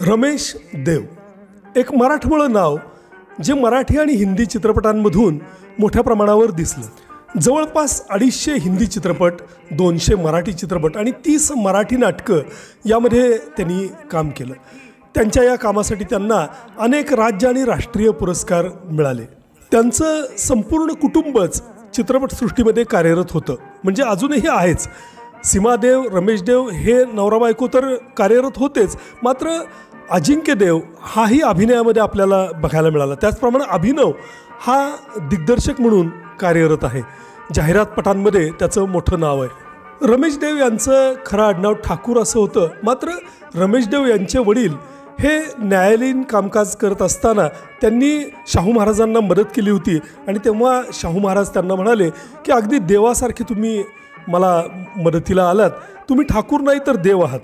रमेश देव एक मराठमोळं नाव जे मराठी आणि हिंदी चित्रपटांमधून मोठ्या प्रमाणावर दिसलं। जवळपास 250 हिंदी चित्रपट, 200 मराठी चित्रपट आणि 30 मराठी नाटकं यामध्ये त्यांनी काम केलं। त्यांच्या या कामासाठी त्यांना अनेक राज्य आणि राष्ट्रीय पुरस्कार मिळाले। त्यांचं संपूर्ण कुटुंबच चित्रपटसृष्टीमध्ये कार्यरत होतं, म्हणजे अजूनही आहेच। सीमादेव, रमेश देव हे नवरा बायको तर कार्यरत होतेच, मात्र अजिंक्य देव हाही अभिनयामध्ये आपल्याला बघायला मिळाला। त्याचप्रमाणे अभिनव हा दिग्दर्शक म्हणून कार्यरत आहे। जाहिरातपटांमध्ये त्याचं मोठं नाव आहे। रमेश देव यांचं खरं आडनाव ठाकूर असं होतं, मात्र रमेश देव यांचे वडील हे न्यायालयीन कामकाज करत असताना त्यांनी शाहू महाराजांना मदत केली होती आणि तेव्हा शाहू महाराज त्यांना म्हणाले की अगदी देवासारखे तुम्ही मला मदतीला आलात, तुम्ही ठाकूर नाही तर देव आहात।